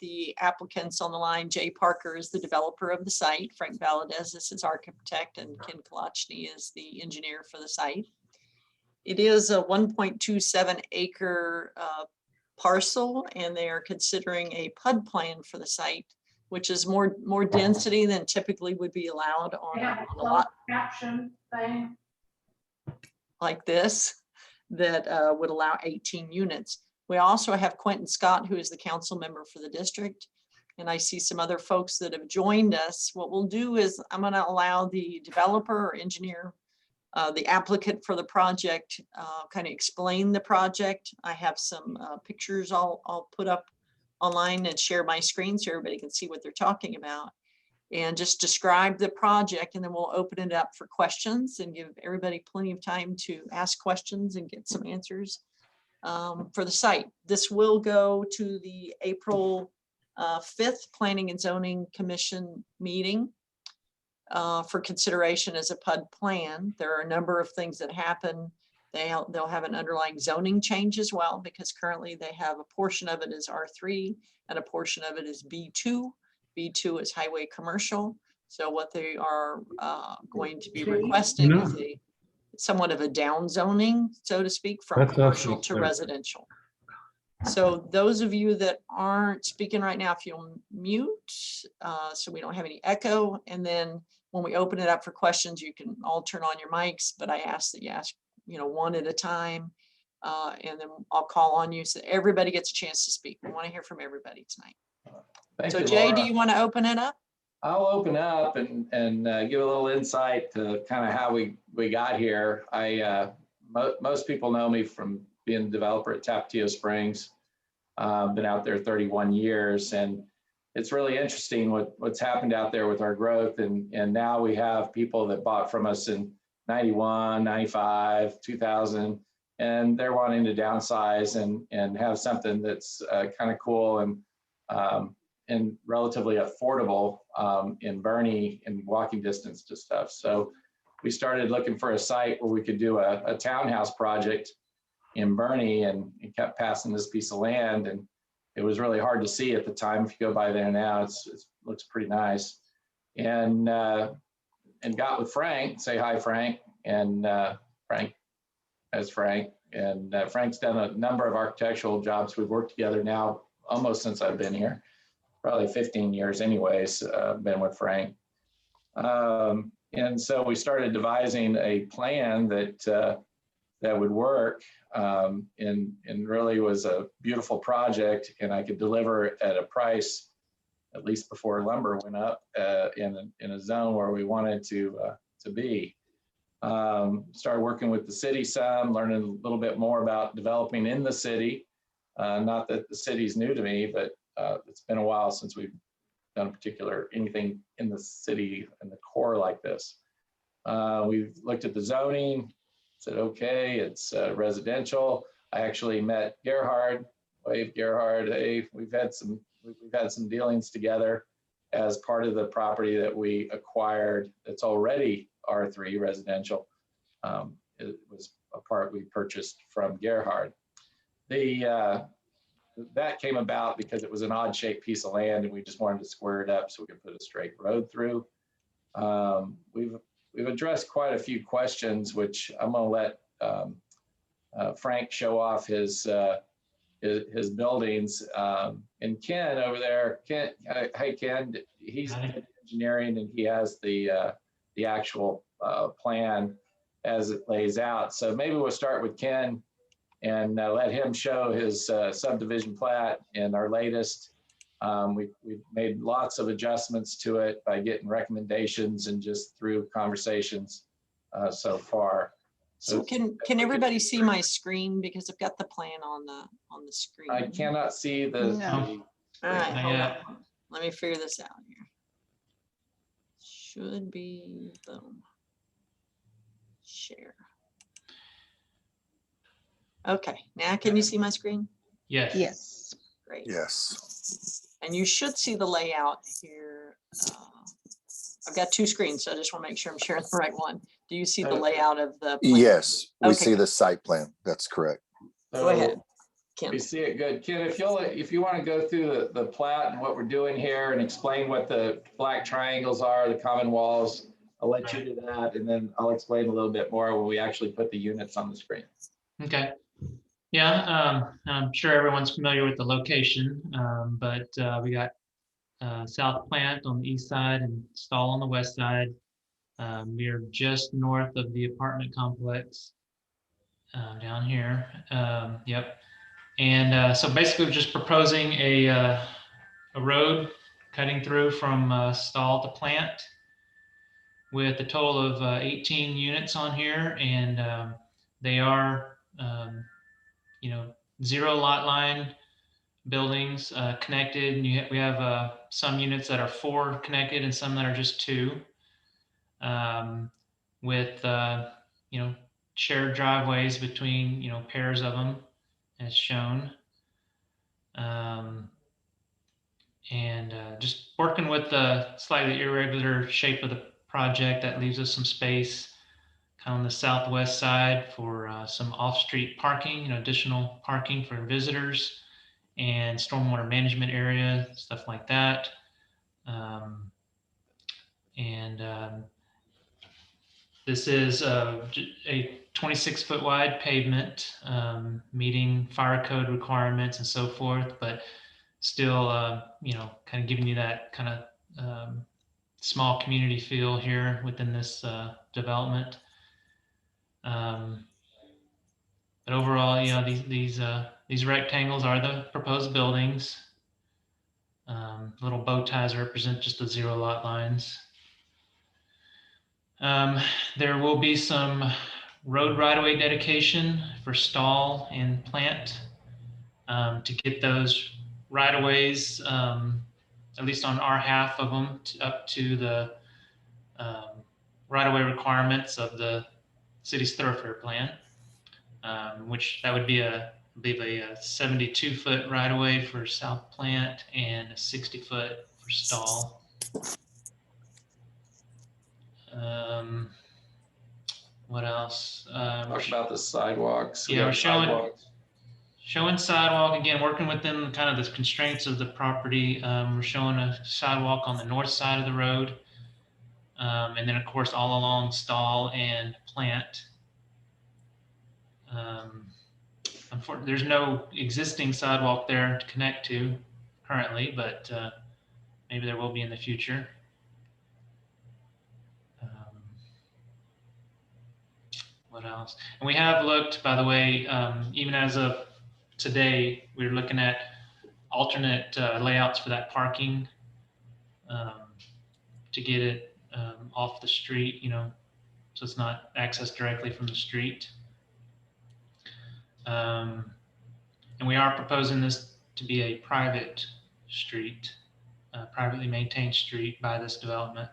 the applicants on the line. Jay Parker is the developer of the site. Frank Valadez is his architect, and Ken Kolochny is the engineer for the site. It is a 1.27 acre parcel, and they are considering a PUD plan for the site, which is more density than typically would be allowed on a lot caption thing like this that would allow 18 units. We also have Quentin Scott, who is the council member for the district. And I see some other folks that have joined us. What we'll do is I'm going to allow the developer or engineer, the applicant for the project, kind of explain the project. I have some pictures I'll put up online and share my screen so everybody can see what they're talking about, and just describe the project, and then we'll open it up for questions and give everybody plenty of time to ask questions and get some answers for the site. This will go to the April 5th Planning and Zoning Commission meeting for consideration as a PUD plan. There are a number of things that happen. They'll have an underlying zoning change as well, because currently they have a portion of it is R3 and a portion of it is B2. B2 is highway commercial. So what they are going to be requesting is a somewhat of a down zoning, so to speak, from commercial to residential. So those of you that aren't speaking right now, if you'll mute, so we don't have any echo. And then when we open it up for questions, you can all turn on your mics, but I ask that you ask, one at a time. And then I'll call on you so everybody gets a chance to speak. We want to hear from everybody tonight. Thank so you, Jay, Laura. do you want to open it up? I'll open up and give a little insight to kind of how we got here. Most people know me from being a developer at Tapatio Springs. Been out there 31 years, and it's really interesting what's happened out there with our growth. And now we have people that bought from us in 91, 95, 2000, and they're wanting to downsize and have something that's kind of cool and relatively affordable in Bernie and walking distance to stuff. So we started looking for a site where we could do a townhouse project in Bernie, and it kept passing this piece of land, and it was really hard to see at the time. If you go by there now, it looks pretty nice. And got with Frank, say hi, Frank, and Frank. And Frank's done a number of architectural jobs. We've worked together now almost since I've been here. Probably 15 years anyways, been with Frank. And so we started devising a plan that would work, and really was a beautiful project, and I could deliver at a price, at least before lumber went up, in a zone where we wanted to be. Started working with the city some, learning a little bit more about developing in the city. Not that the city's new to me, but it's been a while since we've done anything in the city and the core like this. We've looked at the zoning, said, okay, it's residential. I actually met Gerhard, wave Gerhard. Hey, we've had some dealings together as part of the property that we acquired that's already R3 residential. It was a part we purchased from Gerhard. That came about because it was an odd shaped piece of land, and we just wanted to square it up so we could put a straight road through. We've addressed quite a few questions, which I'm going to let Frank show off his buildings. And Ken over there, hey Ken, he's engineering, and he has the actual plan as it lays out. So maybe we'll start with Ken and let him show his subdivision plat and our latest. We've made lots of adjustments to it by getting recommendations and just through conversations so far. So can everybody see my screen, because I've got the plan on the screen? I cannot see the. No. All right, hold on. Let me figure this out here. Should be boom. Share. Okay, now can you see my screen? Yes. Yes. Great. Yes. And you should see the layout here. I've got two screens, so I just want to make sure I'm sharing the right one. Do you see the layout of the plan? Yes, we Okay. see the site plan. That's correct. Go ahead. Ken. We see it good. Ken, if you want to go through the plat and what we're doing here and explain what the black triangles are, the common walls, I'll let you do that, and then I'll explain a little bit more when we actually put the units on the screen. Okay. Yeah, I'm sure everyone's familiar with the location, but we got South Plant on the east side and Stahl on the west side. We are just north of the apartment complex down here. Yep. And so basically, we're just proposing a road cutting through from Stahl to Plant with a total of 18 units on here, and they are, zero lot line buildings connected. And we have some units that are 4 connected and some that are just 2, with shared driveways between pairs of them, as shown. And just working with the slightly irregular shape of the project, that leaves us some space kind of on the southwest side for some off-street parking, additional parking for visitors and stormwater management area, stuff like that. This is a 26-foot wide pavement, meeting fire code requirements and so forth, but still, kind of giving you that kind of small community feel here within this development. But overall, these rectangles are the proposed buildings. Little bow ties represent just the 0 lot lines. There will be some road right-of-way dedication for Stahl and Plant to get those right-of-ways, at least on our half of them, up to the right-of-way requirements of the city's thoroughfare plan, which that would be I believe a 72-foot right-of-way for South Plant and a 60-foot for Stahl. What else? Talk about the sidewalks. Yeah, we're showing sidewalk again, working within kind of the constraints of the property. We're showing a sidewalk on the north side of the road, and then of course all along Stahl and Plant. Unfortunately, there's no existing sidewalk there to connect to currently, but maybe there will be in the future. What else? And we have looked, by the way, even as of today, we're looking at alternate layouts for that parking to get it off the street, so it's not accessed directly from the street. And we are proposing this to be a private street, privately maintained street by this development.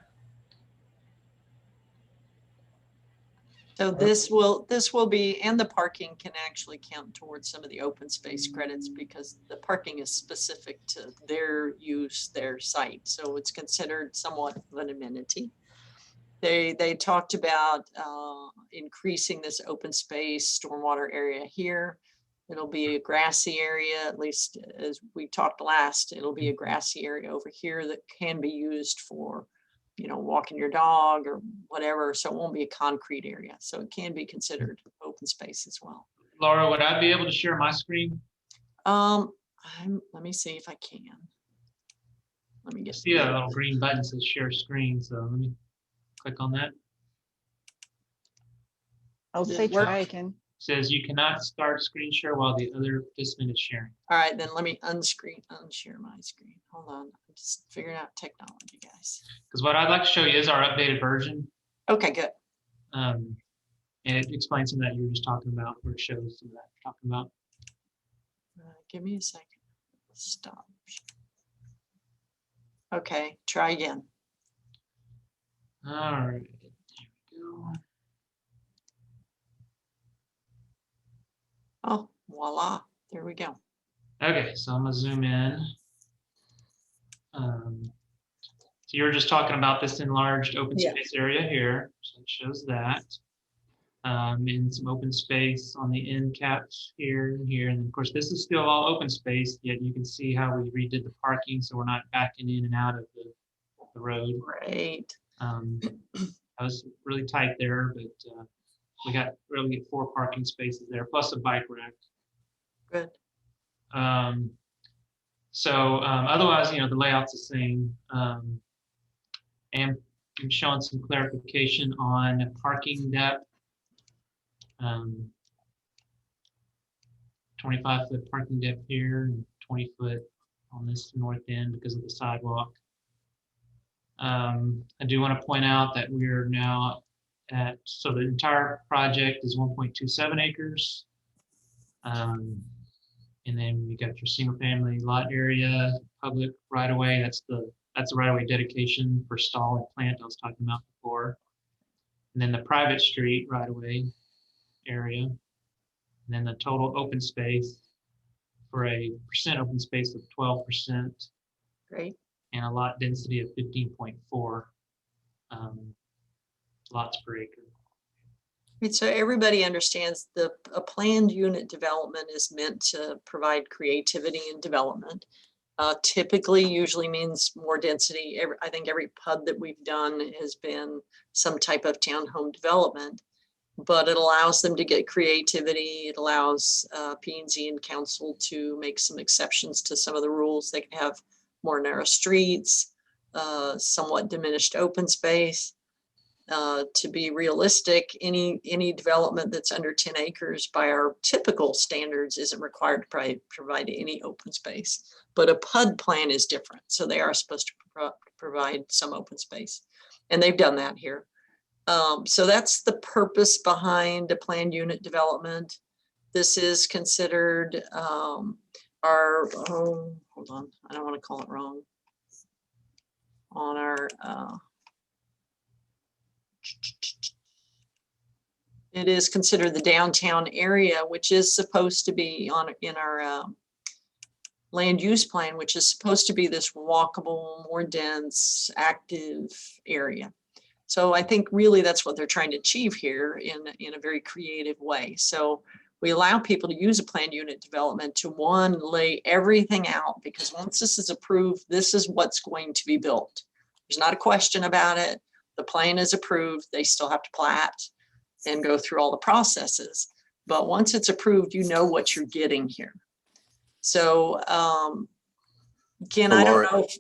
So this will be, and the parking can actually count towards some of the open space credits because the parking is specific to their use, their site. So it's considered somewhat of an amenity. They talked about increasing this open space stormwater area here. It'll be a grassy area, at least as we talked last, it'll be a grassy area over here that can be used for, walking your dog or whatever. So it won't be a concrete area. So it can be considered open space as well. Laura, would I be able to share my screen? Let me see if I can. Let me I get see a little green button that says share screen. So let me click on that. I'll say try again. Says you cannot start screen share while the other participant is sharing. All right, then let me unshare my screen. Hold on, I'm just figuring out technology, guys. Because what I'd like to show you is our updated version. Okay, good. And it explains some of that you were just talking about, where it shows some of that you're talking about. Give me a second. Stop. Okay, try again. All right, there we go. Oh, voila, there we go. Okay, so I'm gonna zoom in. So you were just talking about this enlarged open Yeah. space area here, so it shows that. and some open space on the end caps here and here. And of course, this is still all open space, yet you can see how we redid the parking, so we're not backing in and out of the road. Great. I was really tight there, but we got really 4 parking spaces there, plus a bike rack. Good. Otherwise, the layout's the same. And I'm showing some clarification on parking depth. 25-foot parking depth here and 20-foot on this north end because of the sidewalk. I do want to point out that we're now so the entire project is 1.27 acres. And then we got your single family lot area, public right of way. That's the right of way dedication for Stahl and plant I was talking about before. And then the private street right of way area. And then the total open space for a percent open space of 12%. Great. And a lot density of 15.4 lots per acre. Right, so everybody understands a planned unit development is meant to provide creativity and development. Typically, usually means more density. I think every PUD that we've done has been some type of townhome development, but it allows them to get creativity. It allows P&Z and council to make some exceptions to some of the rules. They can have more narrow streets, somewhat diminished open space. To be realistic, any development that's under 10 acres by our typical standards isn't required to provide any open space. But a PUD plan is different. So they are supposed to provide some open space. And they've done that here. So that's the purpose behind a planned unit development. This is considered hold on, I don't want to call it wrong. On our, it is considered the downtown area, which is supposed to be in our land use plan, which is supposed to be this walkable, more dense, active area. So I think really that's what they're trying to achieve here in a very creative way. So we allow people to use a planned unit development to lay everything out, because once this is approved, this is what's going to be built. There's not a question about it. The plan is approved. They still have to plat and go through all the processes. But once it's approved, you know what you're getting here. So Ken, I don't know if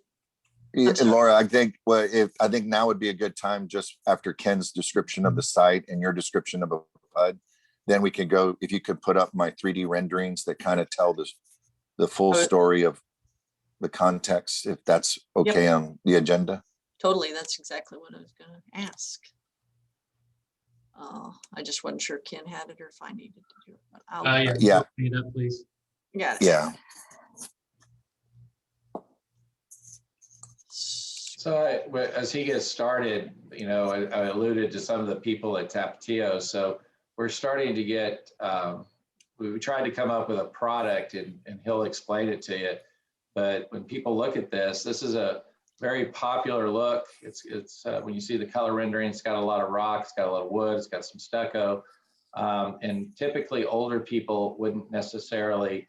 Yeah, Laura, I think I think now would be a good time, just after Ken's description of the site and your description of a PUD, then we can go, if you could put up my 3D renderings that kind of tell the full story of the context, if that's okay on the agenda. Totally, that's exactly what I was going to ask. I just wasn't sure Ken had it or if I needed to do it. Yeah. Open it up, please. Got it. Yeah. So as he gets started, I alluded to some of the people at Tapatio. So we're starting to get, we tried to come up with a product and he'll explain it to you. But when people look at this is a very popular look. It's when you see the color rendering, it's got a lot of rock, it's got a lot of wood, it's got some stucco. And typically older people wouldn't necessarily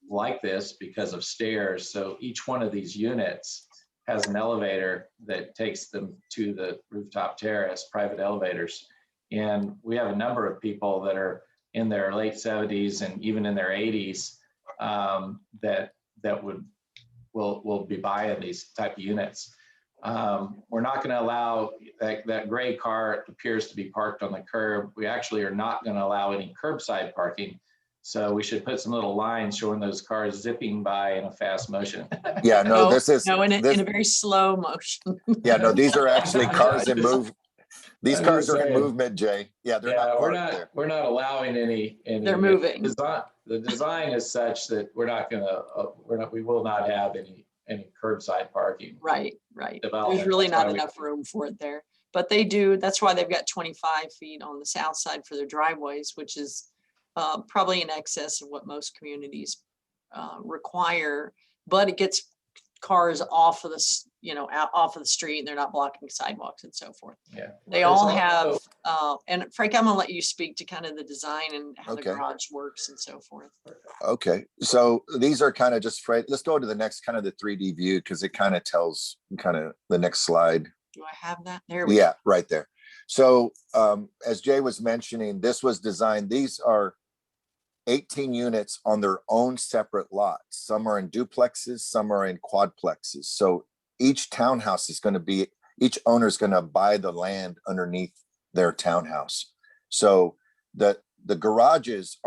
like this because of stairs. So each one of these units has an elevator that takes them to the rooftop terrace, private elevators. And we have a number of people that are in their late 70s and even in their 80s that will be buying these type of units. We're not going to allow that gray car appears to be parked on the curb. We actually are not going to allow any curbside parking. So we should put some little lines showing those cars zipping by in a fast motion. Yeah, no, this is in a very slow motion. Yeah, no, these are actually cars in move. These cars are in movement, Jay. Yeah, they're not parked there. We're not allowing any. They're moving. The design is such that we will not have any curbside parking. Right. There's really not enough room for it there. But they do, that's why they've got 25 feet on the south side for their driveways, which is probably in excess of what most communities require, but it gets cars off of this, out off of the street, and they're not blocking sidewalks and so forth. Yeah. They There's all also- have, and Frank, I'm gonna let you speak to kind of the design and how the Okay. garage works and so forth. Okay, so these are kind of just, let's go to the next kind of the 3D view because it kind of tells kind of the next slide. Do I have that? There we go. Yeah, right there. So as Jay was mentioning, this was designed, these are 18 units on their own separate lots. Some are in duplexes, some are in quadplexes. So each townhouse is going to be, each owner is going to buy the land underneath their townhouse. So the garages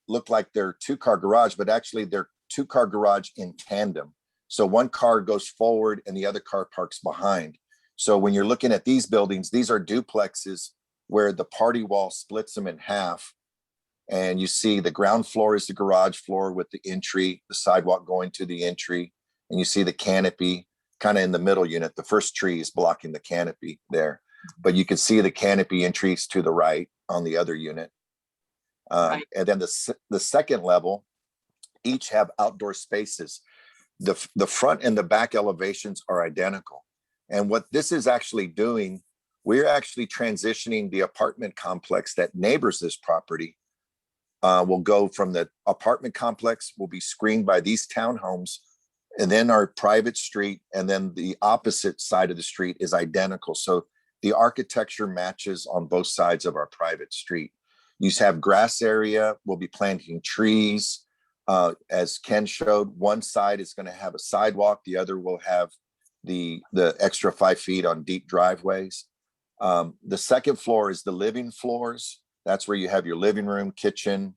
look like they're 2-car garage, but actually they're 2-car garage in tandem. So one car goes forward and the other car parks behind. So when you're looking at these buildings, these are duplexes where the party wall splits them in half. And you see the ground floor is the garage floor with the entry, the sidewalk going to the entry. And you see the canopy kind of in the middle unit. The first tree is blocking the canopy there, but you can see the canopy entries to the right on the other unit. Right. And then the second level, each have outdoor spaces. The front and the back elevations are identical. And what this is actually doing, we're actually transitioning the apartment complex that neighbors this property. Will go from the apartment complex will be screened by these townhomes, and then our private street, and then the opposite side of the street is identical. So the architecture matches on both sides of our private street. You have grass area, we'll be planting trees. As Ken showed, one side is going to have a sidewalk, the other will have the extra 5 feet on deep driveways. The second floor is the living floors. That's where you have your living room, kitchen,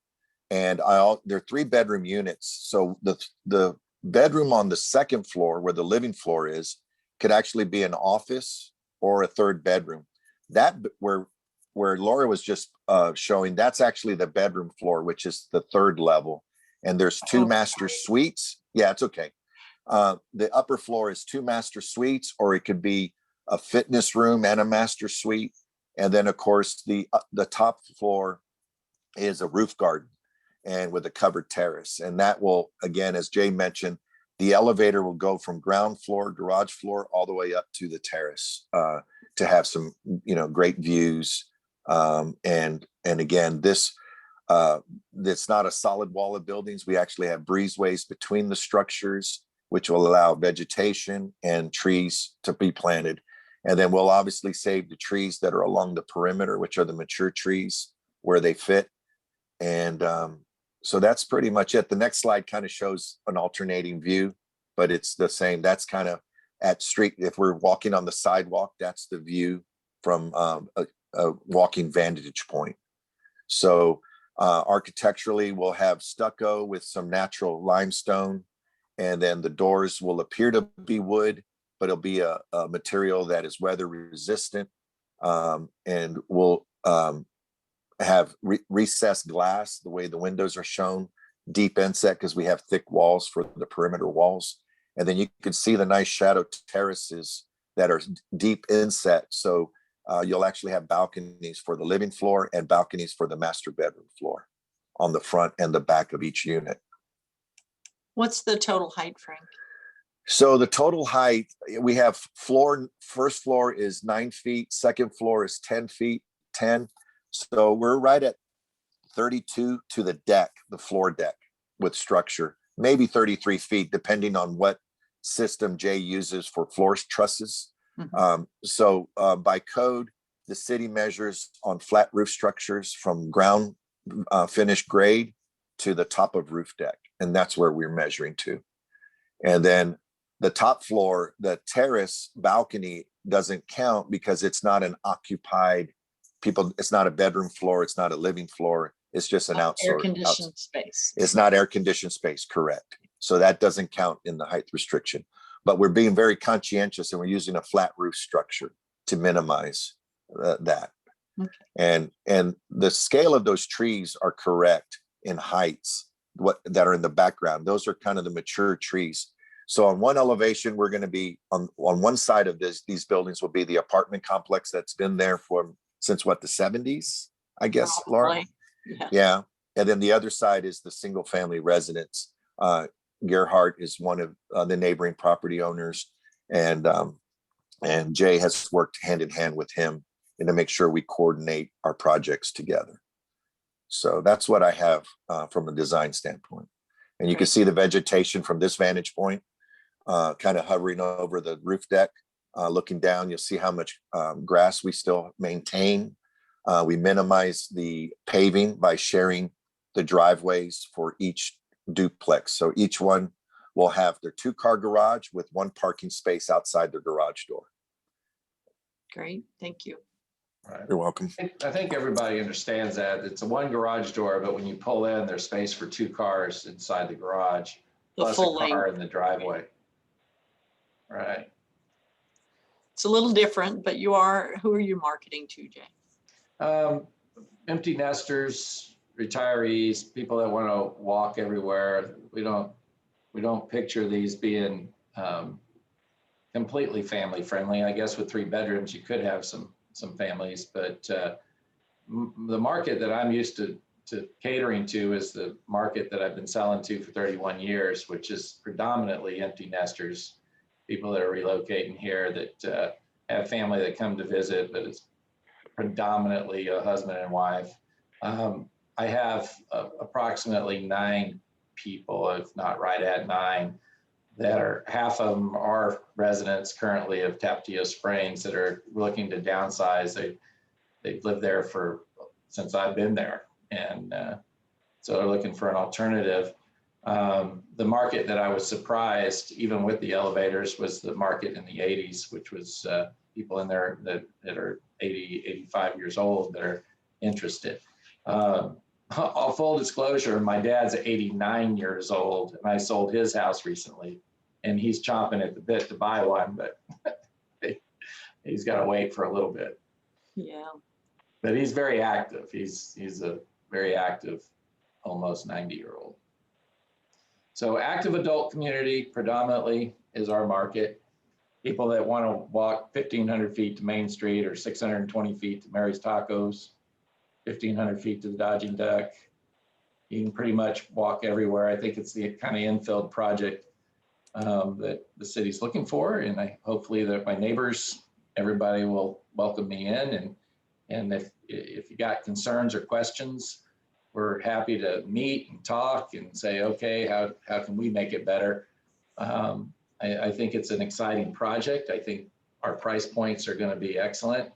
and they're 3-bedroom units. So the bedroom on the second floor where the living floor is could actually be an office or a 3rd bedroom. That where Laura was just showing, that's actually the bedroom floor, which is the 3rd level. And there's 2 master suites. Yeah, it's okay. The upper floor is 2 master suites, or it could be a fitness room and a master suite. And then, of course, the top floor is a roof garden and with a covered terrace. And that will, again, as Jay mentioned, the elevator will go from ground floor, garage floor, all the way up to the terrace to have some, great views. And again, it's not a solid wall of buildings. We actually have breezeways between the structures, which will allow vegetation and trees to be planted. And then we'll obviously save the trees that are along the perimeter, which are the mature trees where they fit. And so that's pretty much it. The next slide kind of shows an alternating view, but it's the same. That's kind of at street. If we're walking on the sidewalk, that's the view from a walking vantage point. So architecturally, we'll have stucco with some natural limestone, and then the doors will appear to be wood, but it'll be a material that is weather resistant, and will have recessed glass, the way the windows are shown, deep inset because we have thick walls for the perimeter walls. And then you can see the nice shadow terraces that are deep inset. So you'll actually have balconies for the living floor and balconies for the master bedroom floor on the front and the back of each unit. What's the total height, Frank? So the total height, we have first floor is 9 feet, second floor is 10 feet, 10. So we're right at 32 to the deck, the floor deck with structure, maybe 33 feet, depending on what system Jay uses for floor trusses. Mm-hmm. By code, the city measures on flat roof structures from ground finished grade to the top of roof deck. And that's where we're measuring to. And then the top floor, the terrace balcony doesn't count because it's not an occupied it's not a bedroom floor. It's not a living floor. It's just an Air conditioned space. It's not air conditioned space. Correct. So that doesn't count in the height restriction, but we're being very conscientious and we're using a flat roof structure to minimize that. Okay. And the scale of those trees are correct in heights that are in the background. Those are kind of the mature trees. So on one elevation, we're going to be on one side of these buildings will be the apartment complex that's been there since the 70s, I guess, Laura? Yeah. Yeah. And then the other side is the single family residence. Gerhardt is one of the neighboring property owners, and Jay has worked hand in hand with him and to make sure we coordinate our projects together. So that's what I have from a design standpoint. And you can see the vegetation from this vantage point, kind of hovering over the roof deck. Looking down, you'll see how much grass we still maintain. We minimize the paving by sharing the driveways for each duplex. So each one will have their 2-car garage with 1 parking space outside their garage door. Great, thank you. Right. You're welcome. I think everybody understands that. It's a 1 garage door, but when you pull in, there's space for 2 cars inside the garage, The plus full a car length. in the driveway. Right. It's a little different, but who are you marketing to, Jay? Empty nesters, retirees, people that want to walk everywhere. We don't picture these being completely family friendly. I guess with 3 bedrooms, you could have some families, but the market that I'm used to catering to is the market that I've been selling to for 31 years, which is predominantly empty nesters, people that are relocating here that have family that come to visit, but it's predominantly a husband and wife. I have approximately 9 people, if not right at 9, that are, half of them are residents currently of Tapatio Springs that are looking to downsize. They've lived there since I've been there, and so they're looking for an alternative. The market that I was surprised, even with the elevators, was the market in the 80s, which was people in there that are 80, 85 years old that are interested. All full disclosure, my dad's 89 years old, and I sold his house recently, and he's chomping at the bit to buy one, but he's got to wait for a little bit. Yeah. But he's very active. He's a very active, almost 90-year-old. So active adult community predominantly is our market. People that want to walk 1,500 feet to Main Street or 620 feet to Mary's Tacos, 1,500 feet to the Dodging Duck. You can pretty much walk everywhere. I think it's the kind of infill project that the city's looking for, and hopefully that my neighbors, everybody will welcome me in. And if you got concerns or questions, we're happy to meet and talk and say, okay, how can we make it better? I think it's an exciting project. I think our price points are going to be excellent.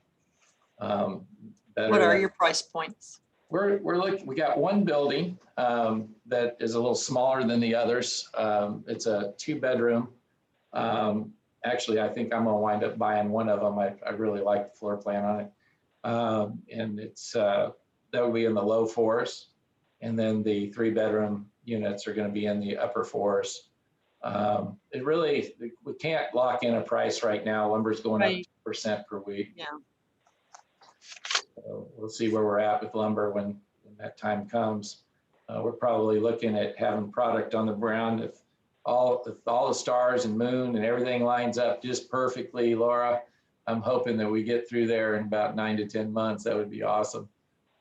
What are your price points? We got 1 building that is a little smaller than the others. It's a 2-bedroom. Actually, I think I'm gonna wind up buying one of them. I really like the floor plan on it. And it's that would be in the low 4s. And then the 3-bedroom units are gonna be in the upper 4s. We can't lock in a price right now. Lumber's going up 2% per week. Yeah. So we'll see where we're at with lumber when that time comes. We're probably looking at having product on the ground. If all the stars and moon and everything lines up just perfectly, Laura, I'm hoping that we get through there in about 9 to 10 months. That would be awesome.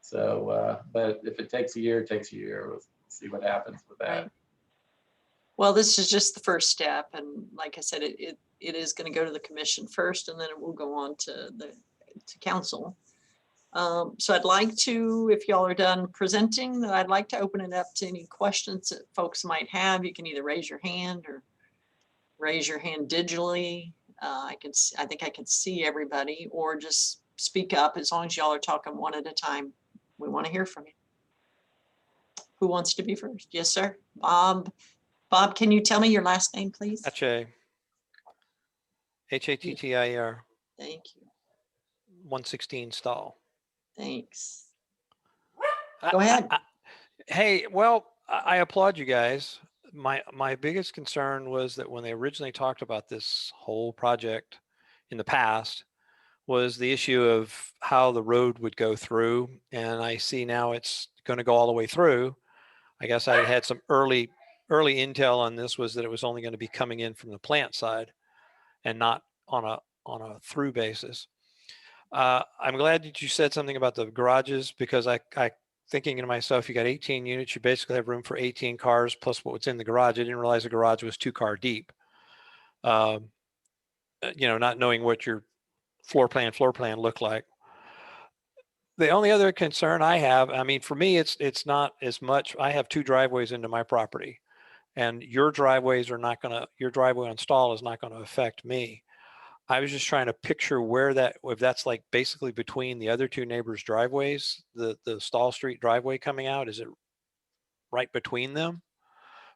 So, but if it takes a year, it takes a year. We'll see what happens with that. Right. Well, this is just the first step. And like I said, it is going to go to the commission first, and then it will go on to council. So I'd like to, if y'all are done presenting, I'd like to open it up to any questions that folks might have. You can either raise your hand or raise your hand digitally. I think I can see everybody, or just speak up. As long as y'all are talking one at a time, we want to hear from you. Who wants to be first? Yes, sir. Bob. Bob, can you tell me your last name, please? Hattier. Hattier. Thank you. 116 Stahl. Thanks. Go ahead. Hey, well, I applaud you guys. My biggest concern was that when they originally talked about this whole project in the past was the issue of how the road would go through. And I see now it's going to go all the way through. I guess I had some early intel on this, was that it was only going to be coming in from the plant side and not on a through basis. I'm glad that you said something about the garages, because I thinking to myself, you got 18 units, you basically have room for 18 cars plus what's in the garage. I didn't realize the garage was 2-car deep. Not knowing what your floor plan looked like. The only other concern I have, I mean, for me, it's not as much. I have 2 driveways into my property, and your driveway on Stahl is not going to affect me. I was just trying to picture if that's like basically between the other 2 neighbors' driveways, the Stahl Street driveway coming out, is it right between them?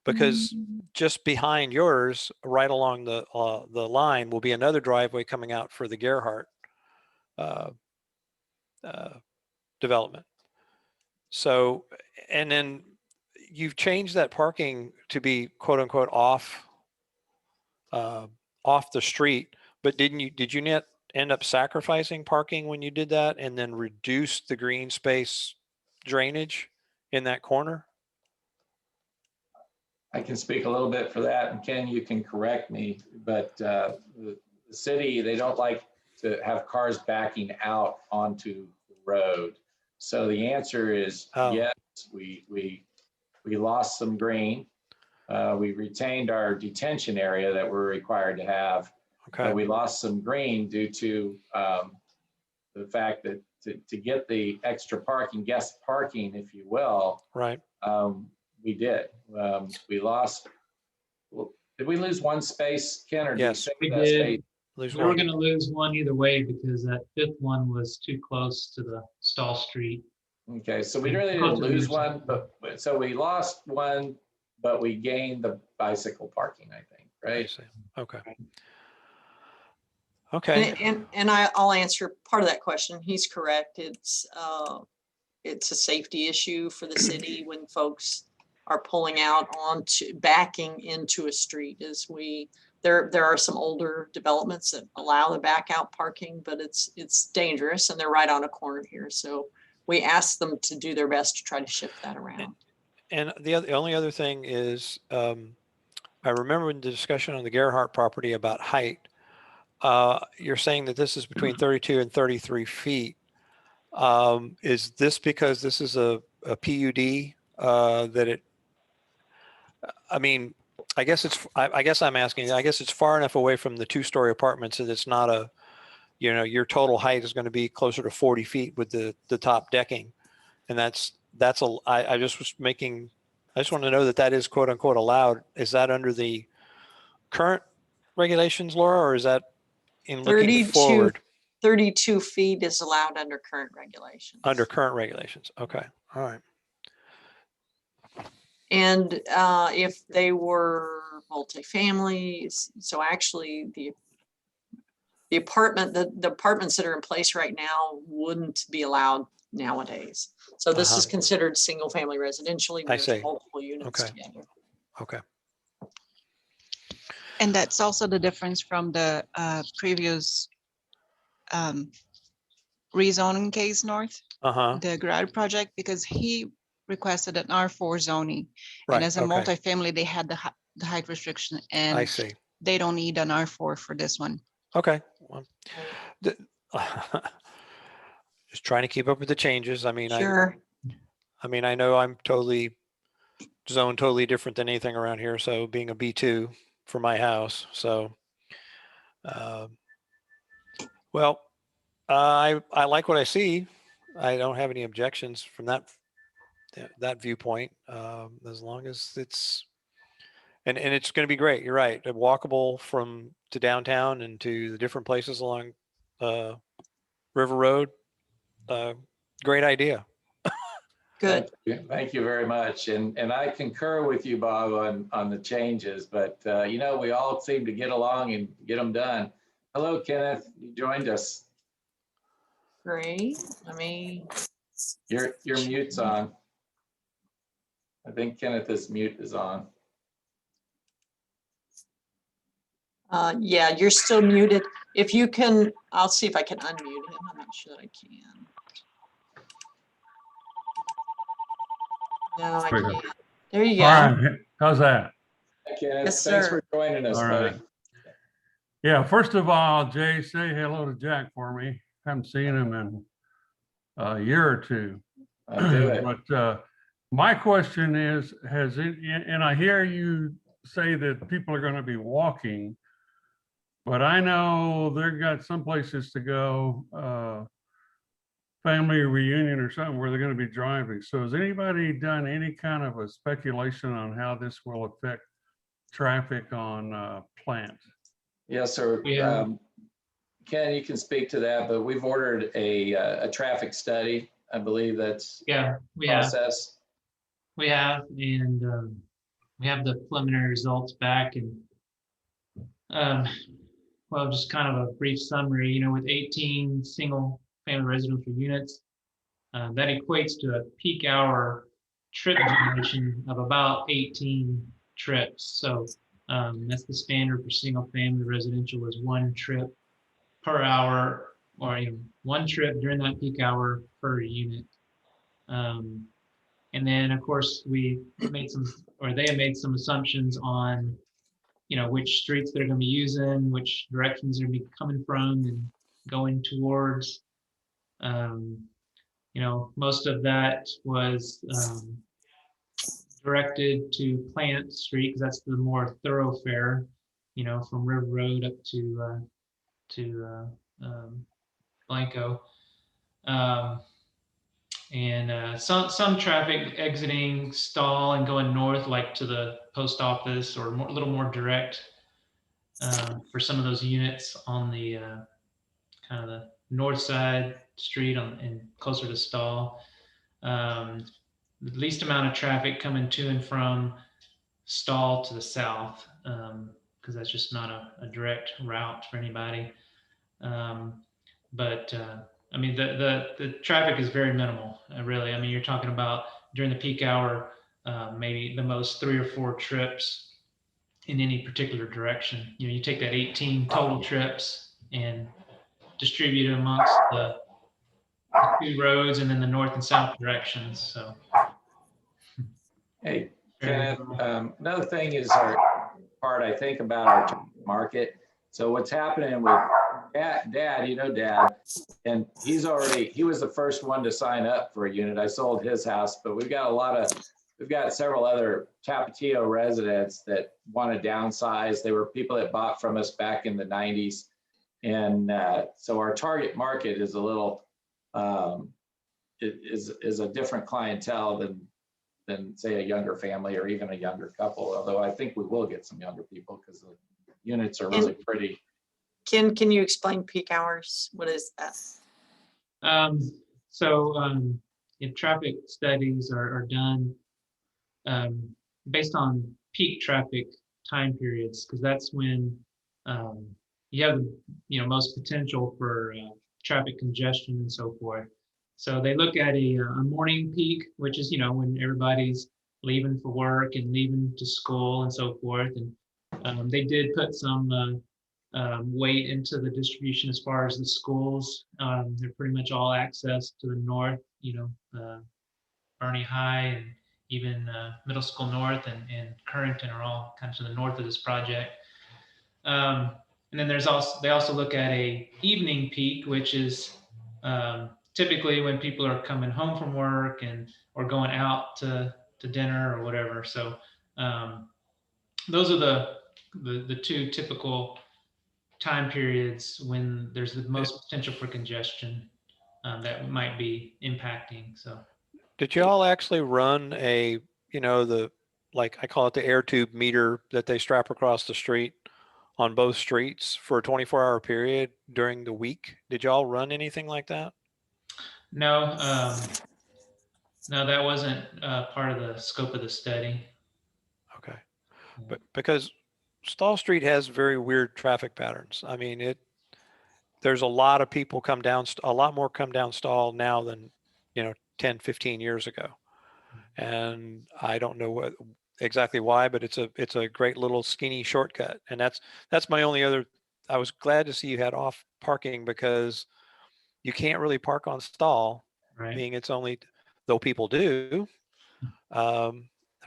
Because just behind yours, right along the line, will be another driveway coming out for the Gerhardt development. So, and then you've changed that parking to be quote unquote off the street, but did you not end up sacrificing parking when you did that and then reduce the green space drainage in that corner? I can speak a little bit for that, and Ken, you can correct me, but the city, they don't like to have cars backing out onto the road. So the answer is yes, we lost some green. We retained our detention area that we're required to have. Okay. But we lost some green due to the fact that to get the extra parking, guest parking, if you will, Right. we did. We lost. Did we lose one space, Ken, or Yes, did we we save that did. space? Lose We were one. going to lose one either way because that 5th one was too close to the Stahl Street. Okay, so we really didn't lose one, but so we lost one, but we gained the bicycle parking, I think, I right? see. Okay. Okay. And I'll answer part of that question. He's correct. It's a safety issue for the city when folks are pulling out backing into a street. There are some older developments that allow the back out parking, but it's dangerous, and they're right on a corner here. So we ask them to do their best to try to shift that around. And the only other thing is, I remember in the discussion on the Gerhardt property about height, you're saying that this is between 32 and 33 feet. Is this because this is a PUD I mean, I guess I'm asking, I guess it's far enough away from the 2-story apartments that it's not your total height is going to be closer to 40 feet with the top decking. And I just want to know that is quote unquote allowed. Is that under the current regulations, Laura, or is that in looking forward? 32 feet is allowed under current regulations. Under current regulations. Okay. All right. And if they were multifamilies, so actually the apartments that are in place right now wouldn't be allowed nowadays. So this is considered single family residential, even I there's see. multiple units Okay. together. Okay. And that's also the difference from the previous rezoning case north, the garage project, because he requested an R4 zoning. Right. And as a Okay. multifamily, they had the height restriction, I and see. they don't need an R4 for this one. Okay. Well, just trying to keep up with the changes. I mean, Sure. I know I'm zoned totally different than anything around here. So being a B2 for my house. So, I like what I see. I don't have any objections from that viewpoint, as long as it's, and it's going to be great. You're right. Walkable to downtown and to the different places along River Road. Great idea. Good. Thank you very much. And I concur with you, Bob, on the changes, but we all seem to get along and get them done. Hello, Kenneth, you joined us. Great. Your mute's on. I think Kenneth's mute is on. Yeah, you're still muted. If you can, I'll see if I can unmute him. I'm not sure that I can. No, I can't. There you go. All right, how's that? Hi, Kenneth. Yes, Thanks sir. for joining us, All buddy. right. Yeah, first of all, Jay, say hello to Jack for me. Haven't seen him in a year or two. I'll do it. But my question is, has it, and I hear you say that people are going to be walking, but I know they've got some places to go, family reunion or something where they're going to be driving. So has anybody done any kind of a speculation on how this will affect traffic on Plant? Yes, sir. Yeah. Ken, you can speak to that, but we've ordered a traffic study. I believe that's Yeah, we have, process. and we have the preliminary results back, and well, just kind of a brief summary, with 18 single family residential units, that equates to a peak hour trip generation of about 18 trips. So that's the standard for single family residential, is 1 trip per hour, or 1 trip during that peak hour per unit. And then of course they have made some assumptions on, which streets they're going to be using, which directions they're going to be coming from and going towards. Most of that was directed to Plant Street, because that's the more thoroughfare, from River Road up to Blanco. And some traffic exiting Stahl and going north, like to the post office, or a little more direct for some of those units on the kind of the north side street and closer to Stahl. The least amount of traffic coming to and from Stahl to the south, because that's just not a direct route for anybody. But I mean, the traffic is very minimal, really. I mean, you're talking about during the peak hour, maybe the most 3 or 4 trips in any particular direction. You take that 18 total trips and distribute it amongst the 2 roads and then the north and south directions. So, Hey, Kenneth, another thing is our part, I think, about our market. So what's happening with Dad, Dad, and he was the first one to sign up for a unit. I sold his house, but we've got several other Tapatio residents that want to downsize. They were people that bought from us back in the 90s. And so our target market is a little, is a different clientele than say a younger family or even a younger couple. Although I think we will get some younger people because the units are really pretty. Ken, can you explain peak hours? What is that? If traffic studies are done based on peak traffic time periods, because that's when you have most potential for traffic congestion and so forth. So they look at a morning peak, which is when everybody's leaving for work and leaving to school and so forth. And they did put some weight into the distribution as far as the schools. They're pretty much all access to the north, Bernie High and even Middle School North and Currington are all kind of to the north of this project. And then they also look at a evening peak, which is typically when people are coming home from work or going out to dinner or whatever. So those are the 2 typical time periods when there's the most potential for congestion that might be impacting. So, did you all actually run like I call it the air tube meter that they strap across the street on both streets for a 24-hour period during the week? Did you all run anything like that? No, that wasn't part of the scope of the study. Okay, but because Stahl Street has very weird traffic patterns. I mean, there's a lot of people a lot more come down Stahl now than 10, 15 years ago. And I don't know exactly why, but it's a great little skinny shortcut. And that's my only other. I was glad to see you had off parking, because you can't really park on Stahl, Right. being it's only, though people do, they're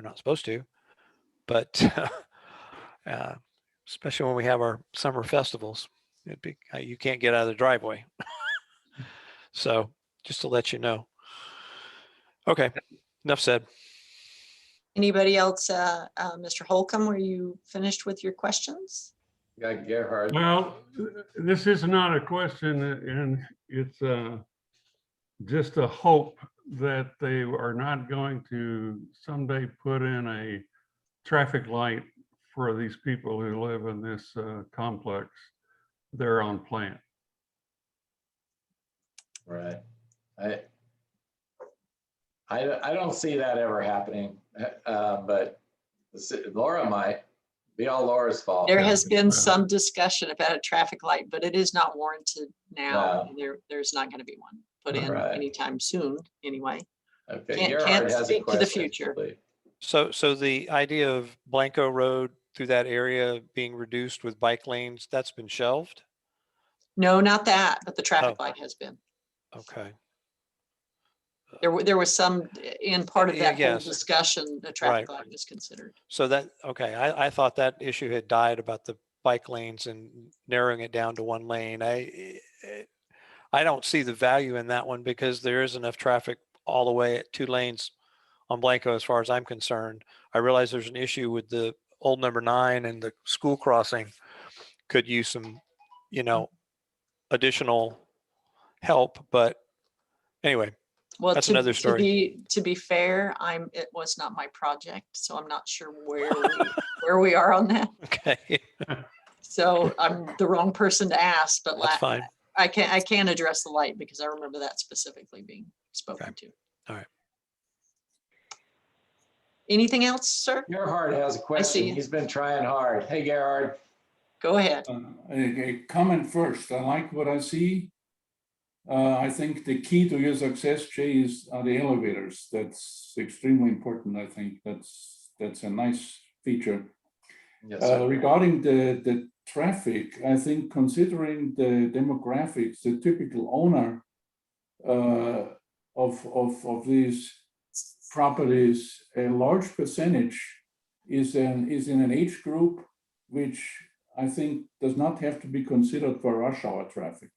not supposed to, but especially when we have our summer festivals, you can't get out of the driveway. So just to let you know. Okay, enough said. Anybody else? Mr. Holcomb, were you finished with your questions? Got Gerhard. Well, this is not a question, and it's just a hope that they are not going to someday put in a traffic light for these people who live in this complex there on Plant. Right. I don't see that ever happening, but Laura might. Be all Laura's fault. There has been some discussion about a traffic light, but it is not warranted now. No. and there's not going to be one put in Right. anytime soon, anyway. Okay, Can't Gerhard has a speak to the question, future. please. So the idea of Blanco Road through that area being reduced with bike lanes, that's been shelved? No, not that, but the traffic Oh. light has been. Okay. There was some, in part of Yeah, that whole yes. discussion, the traffic Right. light was considered. So that, okay, I thought that issue had died about the bike lanes and narrowing it down to one lane. I don't see the value in that one because there is enough traffic all the way at 2 lanes on Blanco as far as I'm concerned. I realize there's an issue with the old number 9 and the school crossing could use some, additional help, but anyway, Well, that's another story. To be fair, it was not my project, so I'm not sure where we are on that. Okay, So I'm the wrong person to ask, but that's fine. I can't address the light because I remember that specifically being spoken to. All right. Anything else, sir? Gerhard has a question. you. He's been trying hard. Hey, Gerhard. Go ahead. A comment first. I like what I see. I think the key to your success, Jay, are the elevators. That's extremely important. I think that's a nice feature. Yes, sir. Regarding the traffic, I think considering the demographics, the typical owner of these properties, a large percentage is in an age group which I think does not have to be considered for rush hour traffic.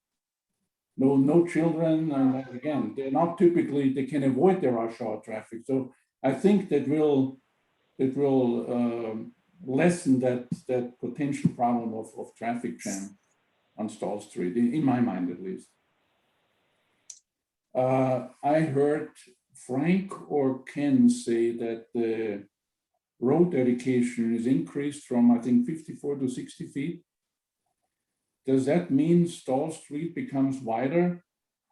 No children, and again, they're not typically, they can avoid the rush hour traffic. So I think that will lessen that potential problem of traffic jam on Stahl Street, in my mind at least. I heard Frank or Ken say that the road dedication is increased from, I think, 54 to 60 feet. Does that mean Stahl Street becomes wider?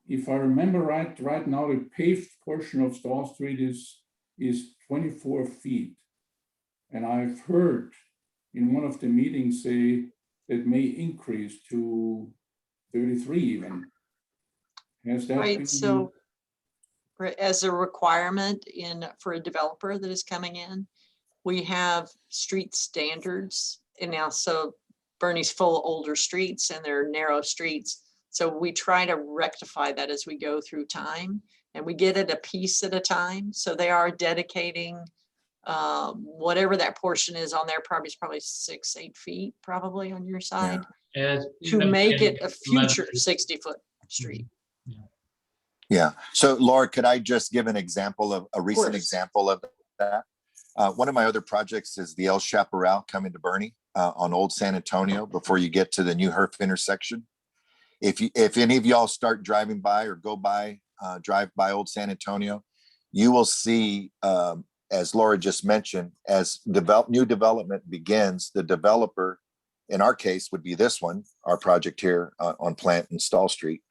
If I remember right now, the paved portion of Stahl Street is 24 feet. And I've heard in one of the meetings say that may increase to 33 even. Has that Right, been? so as a requirement for a developer that is coming in, we have street standards. And now, so Bernie's full of older streets and they're narrow streets. So we try to rectify that as we go through time, and we get it a piece at a time. So they are dedicating whatever that portion is on their property, is probably 6-8 feet probably on your side, to make it a future 60-foot street. Yeah. So Laura, could I just give an example of a recent course. example of that? One of my other projects is the El Chaparral coming to Bernie on Old San Antonio before you get to the New Herf intersection. If any of y'all start driving by or drive by Old San Antonio, you will see, as Laura just mentioned, as new development begins, the developer, in our case, would be this one, our project here on Plant and Stahl Street.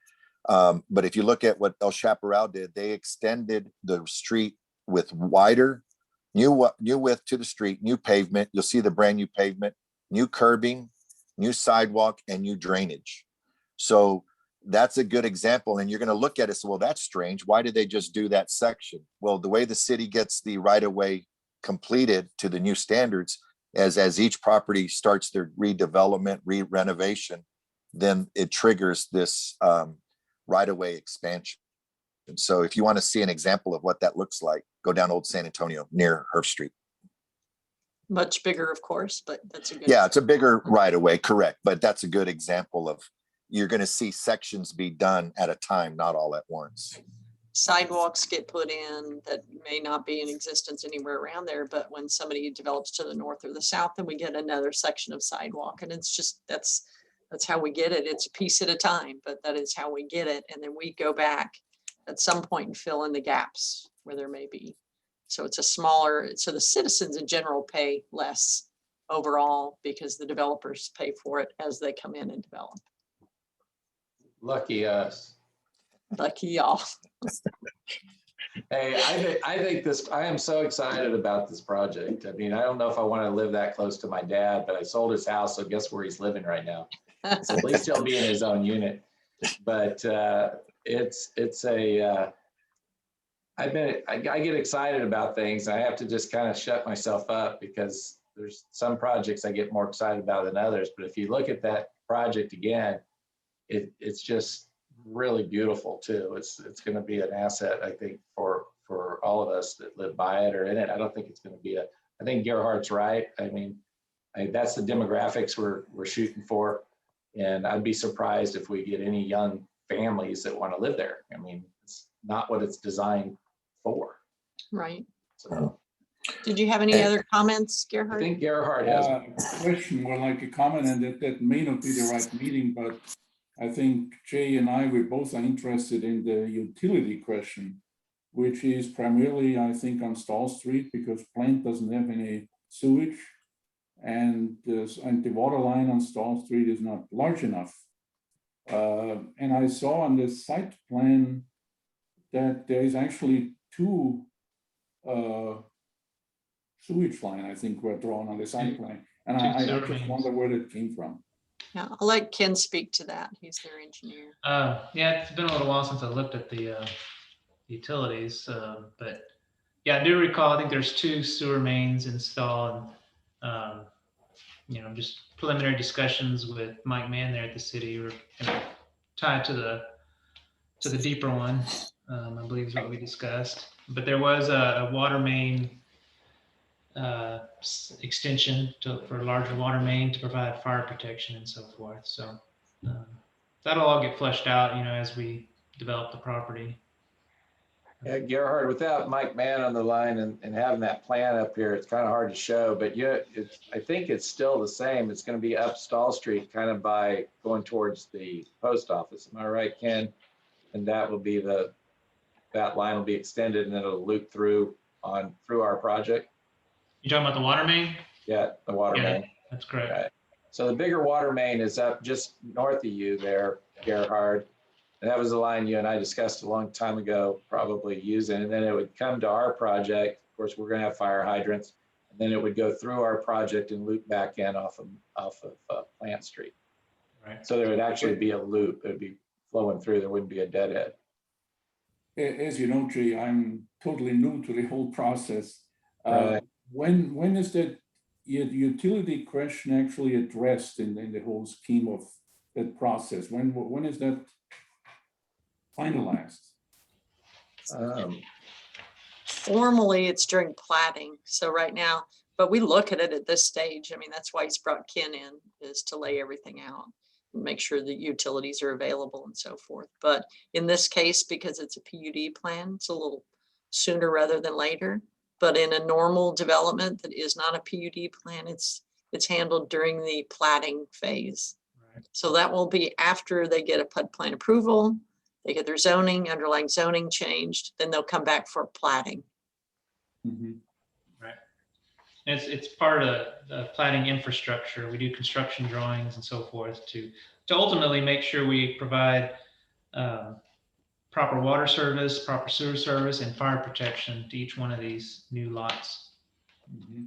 But if you look at what El Chaparral did, they extended the street with wider, new width to the street, new pavement. You'll see the brand new pavement, new curbing, new sidewalk, and new drainage. So that's a good example. And you're going to look at it, so, well, that's strange. Why did they just do that section? Well, the way the city gets the right of way completed to the new standards, as each property starts their redevelopment, renovation, then it triggers this right of way expansion. And so if you want to see an example of what that looks like, go down Old San Antonio near Herf Street. Much bigger, of course, but that's a good. Yeah, it's a bigger right of way, correct. But that's a good example of, you're going to see sections be done at a time, not all at once. sidewalks get put in that may not be in existence anywhere around there, but when somebody develops to the north or the south, then we get another section of sidewalk. And it's just, that's how we get it. It's a piece at a time, but that is how we get it. And then we go back at some point and fill in the gaps where there may be. So it's a smaller, so the citizens in general pay less overall because the developers pay for it as they come in and develop. Lucky us. Lucky y'all. Hey, I think I am so excited about this project. I mean, I don't know if I want to live that close to my dad, but I sold his house, so guess where he's living right now? So at least he'll be in his own unit. But I get excited about things. I have to just kind of shut myself up because there's some projects I get more excited about than others. But if you look at that project again, it's just really beautiful too. It's going to be an asset, I think, for all of us that live by it or in it. I don't think it's going to be I think Gerhardt's right. I mean, that's the demographics we're shooting for. And I'd be surprised if we get any young families that want to live there. I mean, it's not what it's designed for. Right. So, did you have any other comments, I Gerhard? think Gerhard has. Question, more like a comment, and that may not be the right meeting, but I think Jay and I, we both are interested in the utility question, which is primarily, I think, on Stahl Street because Plant doesn't have any sewage, and the water line on Stahl Street is not large enough. And I saw on the site plan that there is actually two sewage line, I think, were drawn on the site plan, and I just wonder where that came from. Yeah, I'll let Ken speak to that. He's their engineer. Yeah, it's been a little while since I looked at the utilities, but yeah, I do recall, I think there's 2 sewer mains installed. Just preliminary discussions with Mike Mann there at the city were tied to the deeper one, I believe is what we discussed. But there was a water main extension for a larger water main to provide fire protection and so forth. So that'll all get fleshed out, as we develop the property. Yeah, Gerhard, without Mike Mann on the line and having that plan up here, it's kind of hard to show, but I think it's still the same. It's going to be up Stahl Street, kind of by going towards the post office. Am I right, Ken? And that will be that line will be extended and then it'll loop through our project. You talking about the water main? Yeah, the water main. That's correct. Right. So the bigger water main is up just north of you there, Gerhard. And that was the line you and I discussed a long time ago, probably using. And then it would come to our project. Of course, we're going to have fire hydrants. And then it would go through our project and loop back in off of Plant Street. Right. So there would actually be a loop. It would be flowing through. There wouldn't be a dead end. As you know, Jay, I'm totally new to the whole process. Right. When is that utility question actually addressed in the whole scheme of that process? When is that finalized? Formally, it's during plating. So right now, but we look at it at this stage. I mean, that's why he's brought Ken in, is to lay everything out and make sure the utilities are available and so forth. But in this case, because it's a PUD plan, it's a little sooner rather than later. But in a normal development that is not a PUD plan, it's handled during the plating phase. Right. So that will be after they get a PUD plan approval, they get their underlying zoning changed, then they'll come back for plating. Mm-hmm. Right. And it's part of the plating infrastructure. We do construction drawings and so forth to ultimately make sure we provide proper water service, proper sewer service, and fire protection to each one of these new lots. Mm-hmm.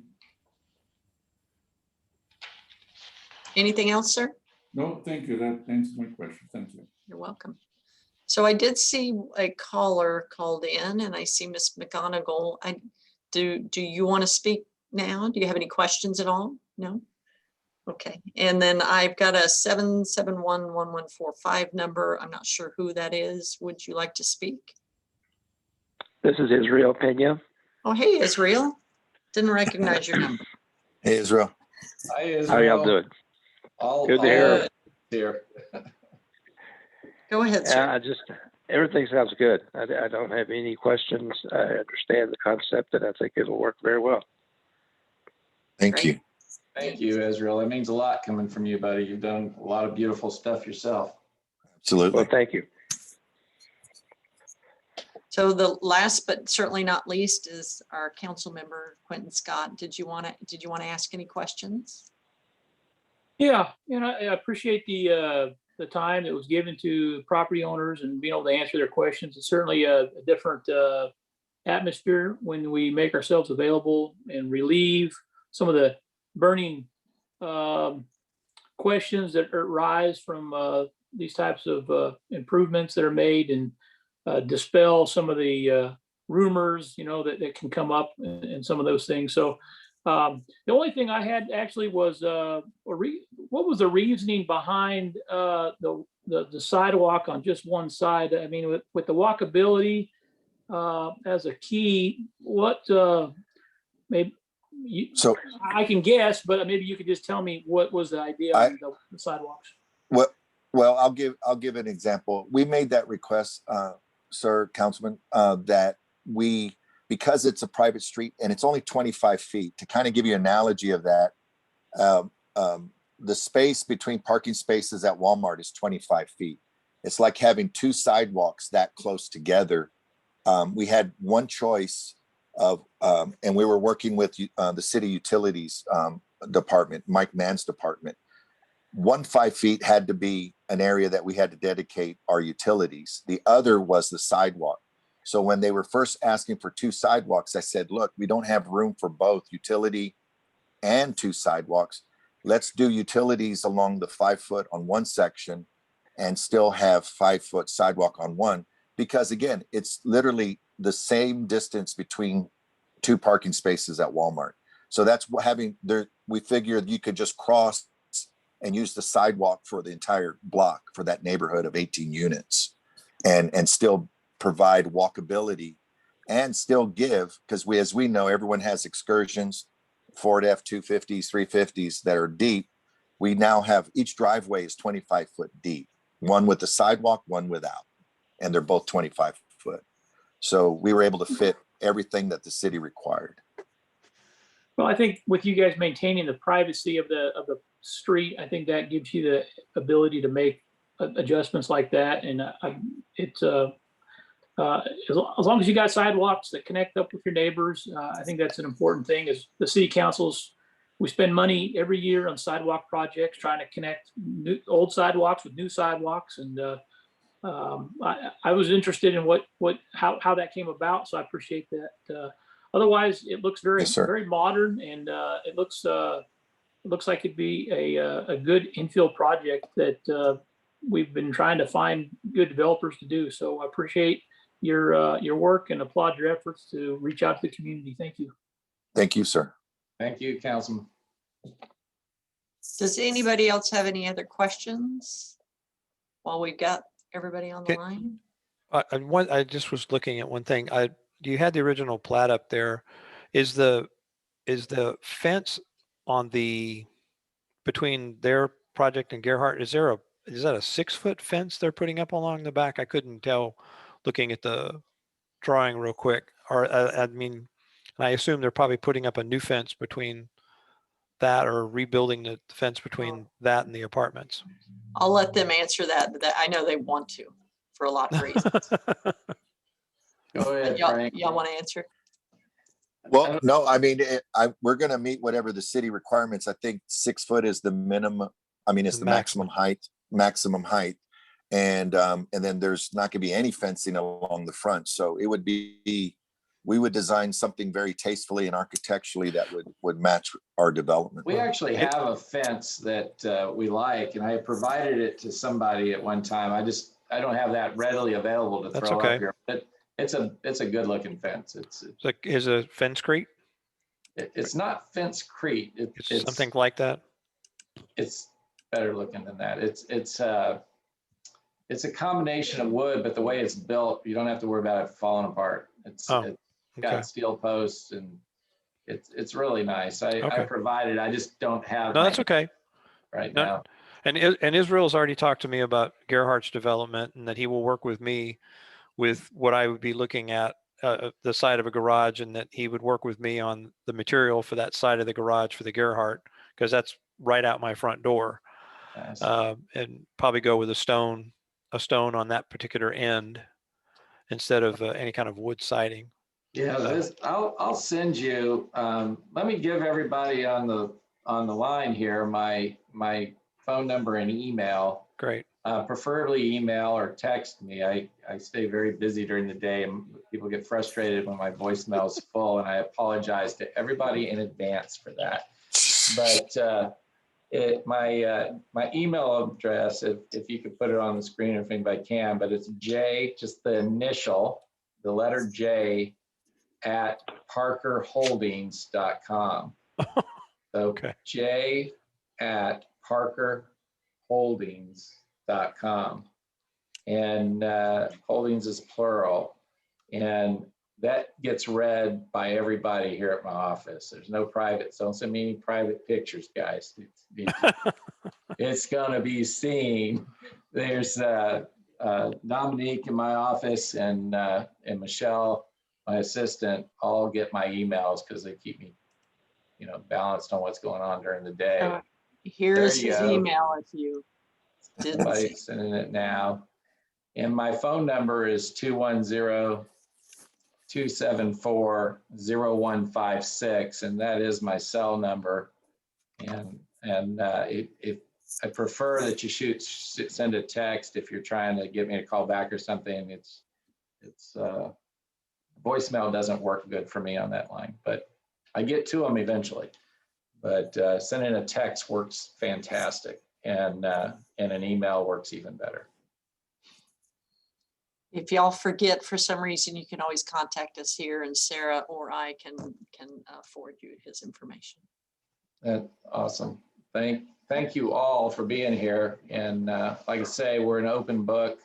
Anything else, sir? No, thank you. That answers my question. Thank you. You're welcome. So I did see a caller called in, and I see Miss McGonigal. Do you want to speak now? Do you have any questions at all? No? Okay. And then I've got a 771-1145 number. I'm not sure who that is. Would you like to speak? This is Israel Pena. Oh, hey, Israel. Didn't recognize your number. Hey, Israel. Hi, Israel. How y'all doing? All Good to hear. here. Go ahead, sir. Everything sounds good. I don't have any questions. I understand the concept, and I think it'll work very well. Thank Great. you. Thank you, Israel. It means a lot coming from you, buddy. You've done a lot of beautiful stuff yourself. Absolutely. Well, thank you. So the last but certainly not least is our council member, Quentin Scott. Did you want to ask any questions? Yeah, I appreciate the time that was given to property owners and being able to answer their questions. It's certainly a different atmosphere when we make ourselves available and relieve some of the burning questions that arise from these types of improvements that are made, and dispel some of the rumors, that can come up and some of those things. So the only thing I had actually was what was the reasoning behind the sidewalk on just one side? I mean, with the walkability as a key, what maybe So I can guess, but maybe you could just tell me what was the idea on the sidewalks. well, I'll give an example. We made that request, sir, Councilman, that because it's a private street and it's only 25 feet, to kind of give you an analogy of that, the space between parking spaces at Walmart is 25 feet. It's like having two sidewalks that close together. We had one choice of, and we were working with the city utilities department, Mike Mann's department. 5 feet had to be an area that we had to dedicate our utilities. The other was the sidewalk. So when they were first asking for two sidewalks, I said, look, we don't have room for both utility and two sidewalks. Let's do utilities along the 5 foot on one section and still have 5 foot sidewalk on one. Because again, it's literally the same distance between two parking spaces at Walmart. So that's what we figured you could just cross and use the sidewalk for the entire block for that neighborhood of 18 units and still provide walkability and still give, because as we know, everyone has excursions, Ford F-250s, 350s that are deep. We now have each driveway is 25 foot deep, one with the sidewalk, one without, and they're both 25 foot. So we were able to fit everything that the city required. Well, I think with you guys maintaining the privacy of the street, I think that gives you the ability to make adjustments like that. And as long as you got sidewalks that connect up with your neighbors, I think that's an important thing. As the city councils, we spend money every year on sidewalk projects, trying to connect old sidewalks with new sidewalks. And I was interested in how that came about, so I appreciate that. Otherwise, it looks very very modern, and it looks like it'd be a good infill project that we've been trying to find good developers to do. So I appreciate your work and applaud your efforts to reach out to the community. Thank you. Thank you, sir. Thank you, Councilman. Does anybody else have any other questions while we've got everybody on the line? I just was looking at one thing. You had the original plat up there. Is the fence on between their project and Gerhardt, is that a 6 foot fence they're putting up along the back? I couldn't tell looking at the drawing real quick. Or I assume they're probably putting up a new fence between that, or rebuilding the fence between that and the apartments. I'll let them answer that. I know they want to for a lot of reasons. Go ahead, Frank. Y'all want to answer? Well, no, I mean, we're going to meet whatever the city requirements. I think 6 foot is the minimum. I mean, it's the maximum height. And then there's not going to be any fencing along the front. So it would be, we would design something very tastefully and architecturally that would match our development. We actually have a fence that we like, and I provided it to somebody at one time. I don't have that readily available to throw up here, but it's a good looking fence. It's like, is a fence-crete? It's not fence-crete. It's something like that. It's better looking than that. It's a combination of wood, but the way it's built, you don't have to worry about it falling apart. It's got steel posts, and it's really nice. I provided. I just don't have. No, that's okay. Right now. And Israel's already talked to me about Gerhardt's development and that he will work with me with what I would be looking at the side of a garage, and that he would work with me on the material for that side of the garage for the Gerhardt, because that's right out my front door. Nice. And probably go with a stone on that particular end instead of any kind of wood siding. Yeah, I'll send you, let me give everybody on the line here my phone number and email. Great. Preferably email or text me. I stay very busy during the day, and people get frustrated when my voicemail is full, and I apologize to everybody in advance for that. But my email address, if you could put it on the screen, if anybody can, but it's J, just the initial, the letter J at parkerholdings.com. So Okay. J at parkerholdings.com. And holdings is plural. And that gets read by everybody here at my office. There's no private, so don't send me any private pictures, guys. It's gonna be seen. There's Dominique in my office and Michelle, my assistant, all get my emails because they keep me, balanced on what's going on during the day. Here's There you his go. email if you didn't see. Somebody's sending it now. And my phone number is 210-274-0156, and that is my cell number. And if I prefer that you send a text if you're trying to get me a call back or something. It's voicemail doesn't work good for me on that line, but I get to them eventually. But sending a text works fantastic, and an email works even better. If y'all forget for some reason, you can always contact us here, and Sarah or I can forward you his information. That's awesome. Thank you all for being here. And like I say, we're an open book.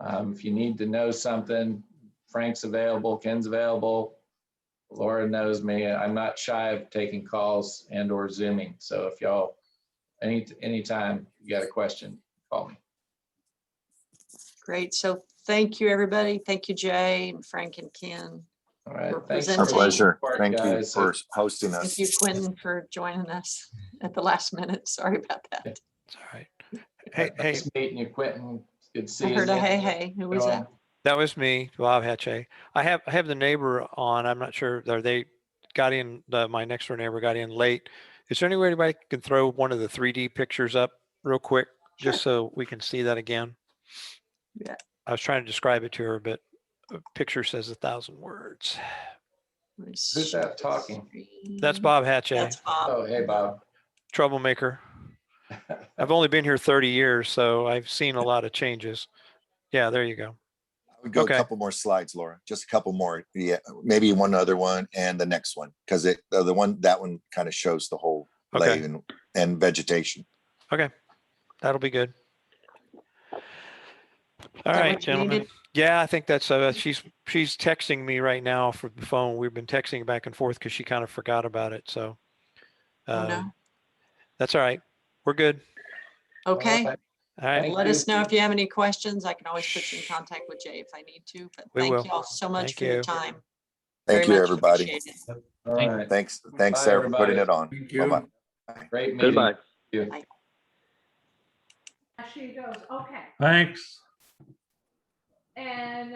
If you need to know something, Frank's available, Ken's available. Laura knows me. I'm not shy of taking calls and or Zooming. So if y'all, anytime you got a question, call me. Great. So thank you, everybody. Thank you, Jay and Frank and Ken. All right. For Thanks. presenting. Our pleasure. Thank you guys. for hosting us. Thank you, Quentin, for joining us at the last minute. Sorry about that. It's all right. Hey, Nice meeting you, Quentin. Good to see I you. heard a again. hey. Who was that? that was me, Bob Hatche. I have the neighbor on. I'm not sure. They got in. My next door neighbor got in late. Is there any way anybody can throw one of the 3D pictures up real quick, just so we can see that again? Yeah. I was trying to describe it to her, but a picture says 1,000 words. Who's that talking? That's Bob Hatche, That's Bob. Oh, hey, Bob. troublemaker. I've only been here 30 years, so I've seen a lot of changes. Yeah, there you go. I would go Okay. a couple more slides, Laura, just a couple more. Yeah, maybe one other one and the next one, because that one kind of shows the whole Okay. lay and vegetation. Okay, that'll be good. All that right, what you gentlemen. needed? Yeah, I think that's she's texting me right now from the phone. We've been texting back and forth because she kind of forgot about it. So Oh, no. that's all right. We're good. Okay. All right. All right. Thank Let you. us know if you have any questions. I can always put you in contact with Jay if I need to, but We thank will. you all so much Thank for your you. time. Thank Very you, much everybody. appreciate it. All right. Thanks, Bye, Sarah, for putting everybody. it on. Thank you. Bye-bye. Great meeting. Goodbye. you. Bye. She goes, okay. Thanks. And